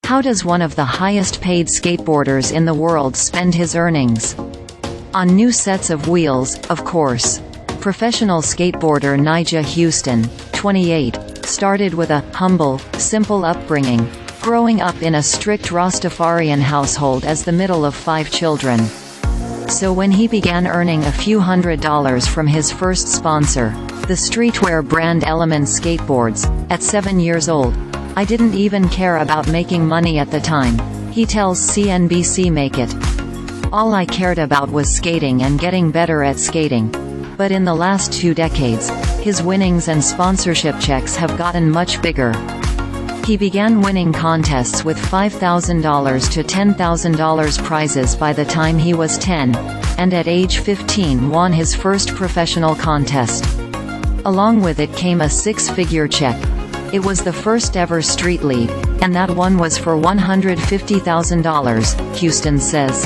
How does one of the highest paid skateboarders in the world spend his earnings? On new sets of wheels, of course. Professional skateboarder Nyjah Huston, 28, started with a humble, simple upbringing, growing up in a strict Rastafarian household as the middle of 5 children. So when he began earning a few $100s from his first sponsor, the streetwear brand Element Skateboards, at 7 years old, I didn't even care about making money at the time, he tells CNBC Make It. All I cared about was skating and getting better at skating. But in the last 2 decades, his winnings and sponsorship checks have gotten much bigger. He began winning contests with $5,000 to $10,000 prizes by the time he was 10, and at age 15 won his first professional contest. Along with it came a 6-figure check. It was the first ever street league, and that one was for $150,000, Huston says.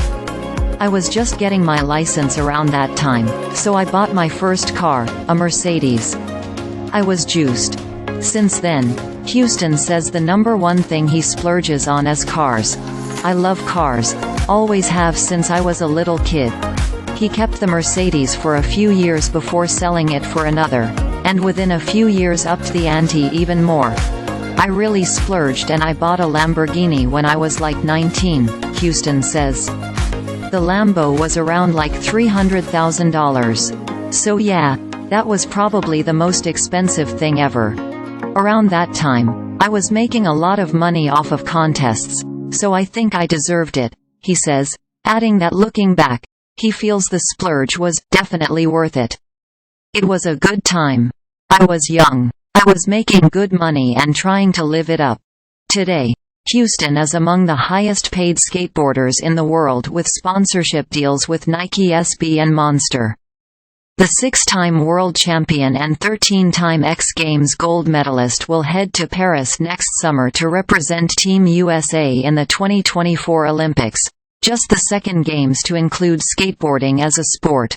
I was just getting my license around that time, so I bought my first car, a Mercedes. I was juiced. Since then, Huston says the #1 thing he splurges on is cars. I love cars, always have since I was a little kid. He kept the Mercedes for a few years before selling it for another, and within a few years upped the ante even more. I really splurged and I bought a Lamborghini when I was like 19, Huston says. The Lambo was around like $300,000. So yeah, that was probably the most expensive thing ever. Around that time, I was making a lot of money off of contests, so I think I deserved it, he says, adding that looking back, he feels the splurge was definitely worth it. It was a good time. I was young. I was making good money and trying to live it up. Today, Huston is among the highest paid skateboarders in the world with sponsorship deals with Nike SB and Monster. The 6-time world champion and 13-time X Games gold medalist will head to Paris next summer to represent Team USA in the 2024 Olympics, just the second games to include skateboarding as a sport.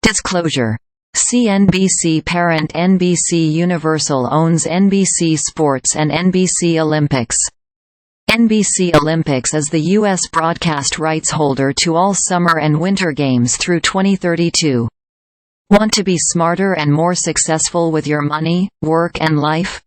Disclosure: CNBC parent NBC Universal owns NBC Sports and NBC Olympics. NBC Olympics is the U.S. broadcast rights holder to all summer and winter games through 2032. Want to be smarter and more successful with your money, work and life?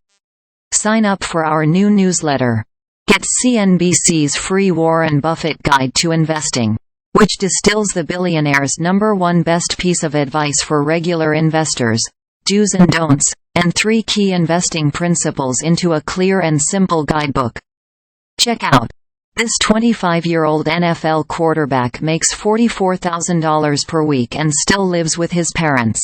Sign up for our new newsletter. Get CNBC's free Warren Buffett Guide to Investing, which distills the billionaire's #1 best piece of advice for regular investors, do's and don'ts, and 3 key investing principles into a clear and simple guidebook. Check out. This 25-year-old NFL quarterback makes $44,000 per week and still lives with his parents.